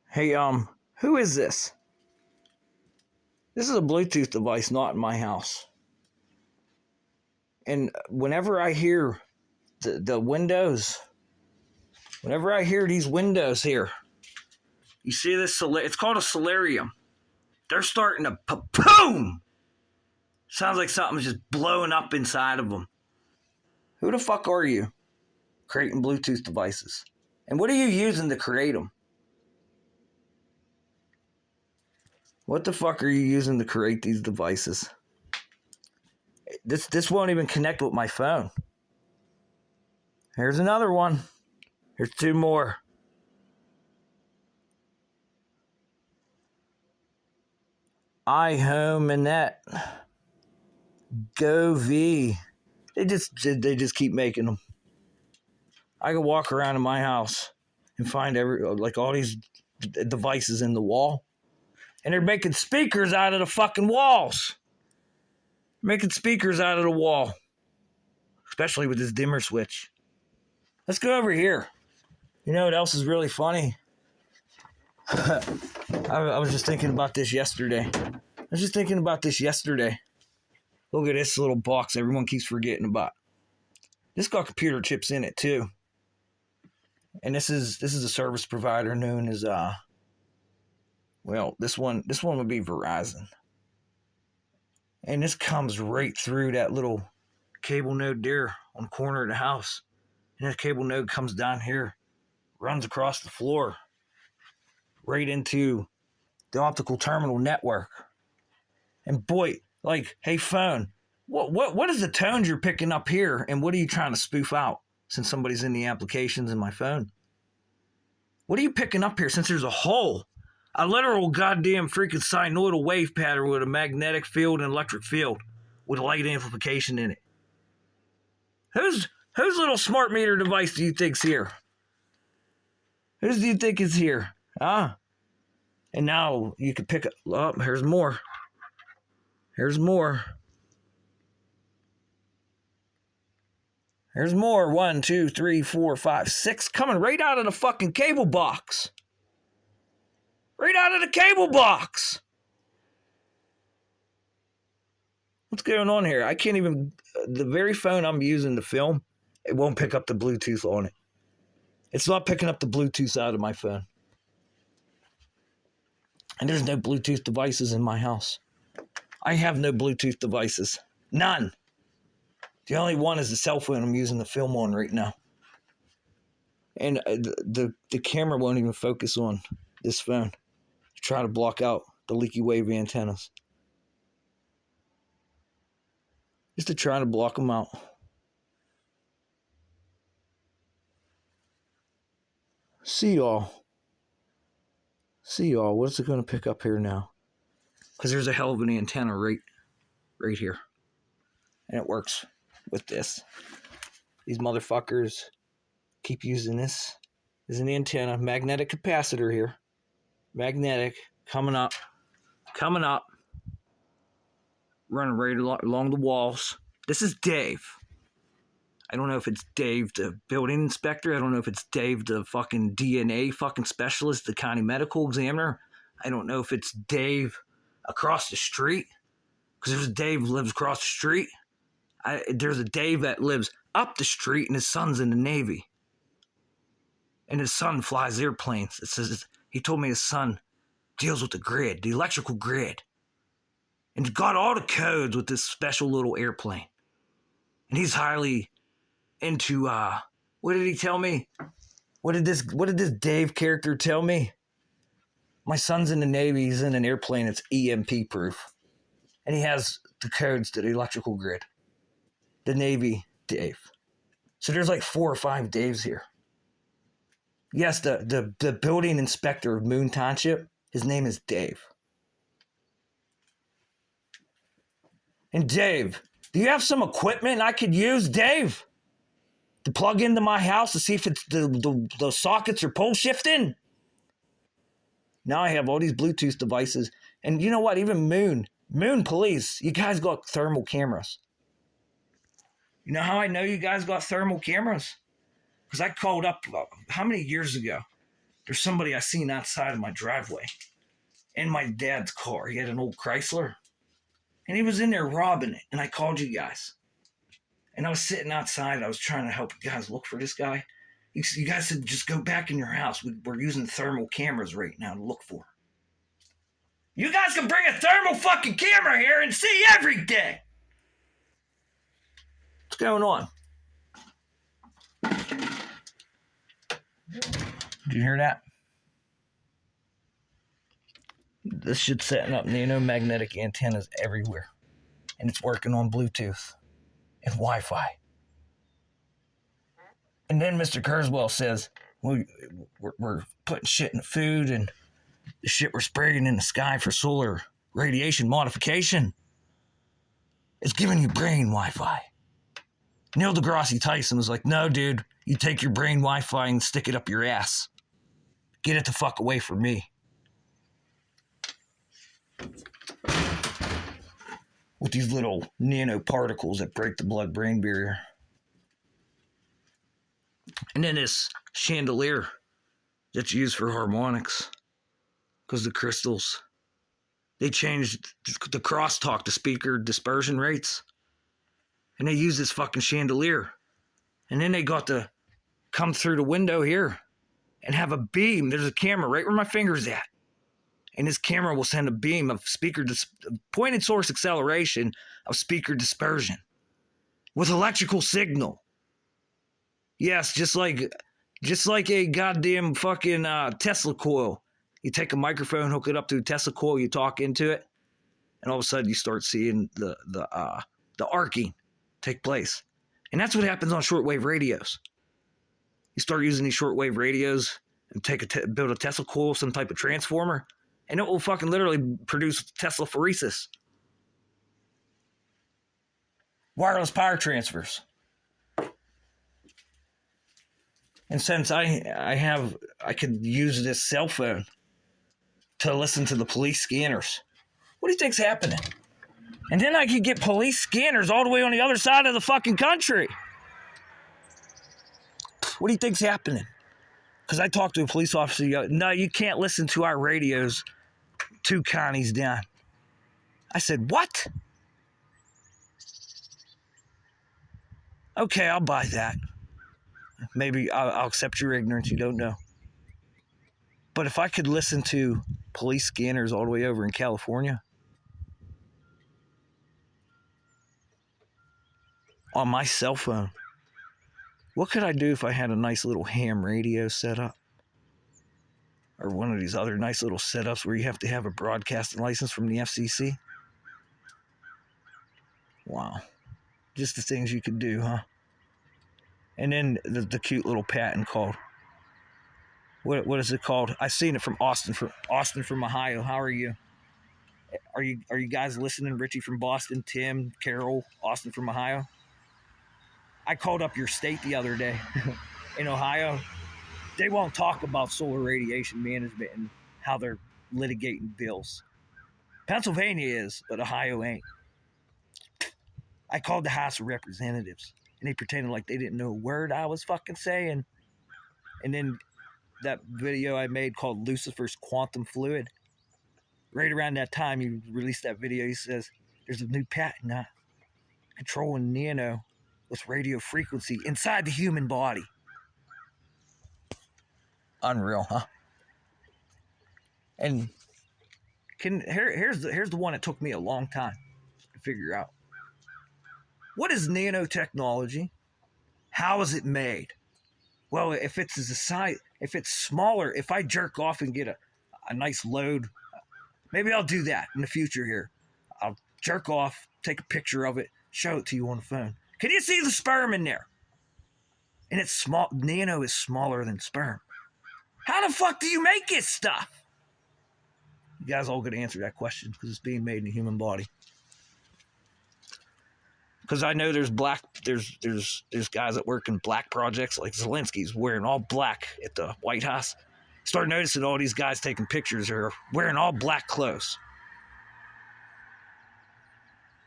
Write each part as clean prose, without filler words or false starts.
Hey, who is this? This is a Bluetooth device not in my house. And whenever I hear the windows, whenever I hear these windows here, you see this, it's called a solarium. They're starting to boom! Sounds like something's just blowing up inside of them. Who the fuck are you creating Bluetooth devices? And what are you using to create them? What the fuck are you using to create these devices? This won't even connect with my phone. Here's another one. Here's two more. iHome and that. Go V. They just keep making them. I can walk around in my house and find all these devices in the wall, and they're making speakers out of the fucking walls. Making speakers out of the wall, especially with this dimmer switch. Let's go over here. You know what else is really funny? I was just thinking about this yesterday. Look at this little box everyone keeps forgetting about. This got computer chips in it too. And this is a service provider known as this one would be Verizon. And this comes right through that little cable node there on the corner of the house. And that cable node comes down here, runs across the floor, right into the optical terminal network. And boy, hey phone, what is the tones you're picking up here, and what are you trying to spoof out since somebody's in the applications in my phone? What are you picking up here since there's a hole? A literal goddamn freaking sinusoidal wave pattern with a magnetic field and electric field with light amplification in it. Whose little smart meter device do you think's here? Whose do you think is here? And now you can pick up. Oh, here's more. Here's more. 1, 2, 3, 4, 5, 6 coming right out of the fucking cable box. Right out of the cable box. What's going on here? I can't even. The very phone I'm using to film, it won't pick up the Bluetooth on it. It's not picking up the Bluetooth out of my phone. And there's no Bluetooth devices in my house. I have no Bluetooth devices. None. The only one is the cell phone I'm using to film on right now. And the camera won't even focus on this phone to try to block out the leaky wave antennas. Just to try to block them out. See y'all. What's it going to pick up here now? Because there's a hell of an antenna right here. And it works with this. These motherfuckers keep using this as an antenna. Magnetic capacitor here. Magnetic. Coming up. Running right along the walls. This is Dave. I don't know if it's Dave, the building inspector. I don't know if it's Dave, the fucking DNA fucking specialist, the county medical examiner. I don't know if it's Dave across the street. Because there's a Dave who lives across the street. There's a Dave that lives up the street, and his son's in the Navy. And his son flies airplanes. He told me his son deals with the grid, the electrical grid. And got all the codes with this special little airplane. And he's highly into, what did he tell me? What did this Dave character tell me? My son's in the Navy, he's in an airplane that's EMP proof. And he has the codes to the electrical grid. The Navy Dave. So there's like 4 or 5 Daves here. Yes, the building inspector of Moon Township, his name is Dave. And Dave, do you have some equipment I could use, Dave? To plug into my house to see if it's the sockets are pole shifting? Now I have all these Bluetooth devices. And you know what? Even Moon Police, you guys got thermal cameras. You know how I know you guys got thermal cameras? Because I called up, how many years ago? there's somebody I seen outside of my driveway in my dad's car. He had an old Chrysler, and he was in there robbing it. And I called you guys, and I was sitting outside. I was trying to help you guys look for this guy. You guys said just go back in your house. We're using thermal cameras right now to look for him. You guys can bring a thermal fucking camera here and see everything. What's going on? Did you hear that? This shit's setting up nanomagnetic antennas everywhere. And it's working on Bluetooth and Wi-Fi. And then Mr. Kurzweil says, well, we're putting shit in the food and the shit we're spraying in the sky for solar radiation modification is giving you brain Wi-Fi. Neil deGrasse Tyson was like, no, dude, you take your brain Wi-Fi and stick it up your ass. Get it the fuck away from me. With these little nanoparticles that break the blood-brain barrier. And then this chandelier that's used for harmonics. Because the crystals, they changed the crosstalk to speaker dispersion rates. And they use this fucking chandelier. And then they got to come through the window here and have a beam. There's a camera right where my finger's at. And this camera will send a beam of pointed source acceleration of speaker dispersion with electrical signal. Yes, just like a goddamn fucking Tesla coil. You take a microphone, hook it up to a Tesla coil, you talk into it, and all of a sudden you start seeing the arcing take place. And that's what happens on shortwave radios. You start using these shortwave radios and build a Tesla coil, some type of transformer, and it will fucking literally produce Tesla phoresis. Wireless power transfers. And since I could use this cell phone to listen to the police scanners, what do you think's happening? And then I could get police scanners all the way on the other side of the fucking country. What do you think's happening? Because I talked to a police officer. No, you can't listen to our radios 2 counties down. I said, what? Okay, I'll buy that. Maybe I'll accept your ignorance. You don't know. But if I could listen to police scanners all the way over in California on my cell phone, what could I do if I had a nice little ham radio set up? Or one of these other nice little setups where you have to have a broadcasting license from the FCC? Wow. Just the things you could do, huh? And then the cute little patent called, what is it called? I seen it from Austin from Ohio. How are you? Are you guys listening? Richie from Boston, Tim, Carol, Austin from Ohio. I called up your state the other day in Ohio. They won't talk about solar radiation management and how they're litigating bills. Pennsylvania is, but Ohio ain't. I called the House of Representatives, and they pretended like they didn't know a word I was fucking saying. And then that video I made called Lucifer's Quantum Fluid, right around that time he released that video, he says, there's a new patent now controlling nano with radio frequency inside the human body. Unreal, huh? And here's the one that took me a long time to figure out. What is nanotechnology? How is it made? Well, if it's smaller, if I jerk off and get a nice load, maybe I'll do that in the future here. I'll jerk off, take a picture of it, show it to you on the phone. Can you see the sperm in there? And it's small. Nano is smaller than sperm. How the fuck do you make this stuff? You guys all got to answer that question because it's being made in the human body. Because I know there's guys that work in black projects, like Zelensky's wearing all black at the White House. Start noticing all these guys taking pictures are wearing all black clothes.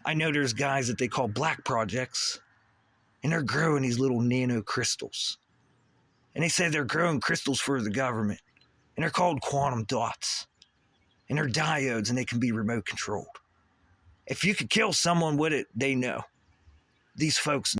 I know there's guys that they call black projects, and they're growing these little nano crystals. And they say they're growing crystals for the government. And they're called quantum dots. And they're diodes, and they can be remote controlled. If you could kill someone with it, they know. These folks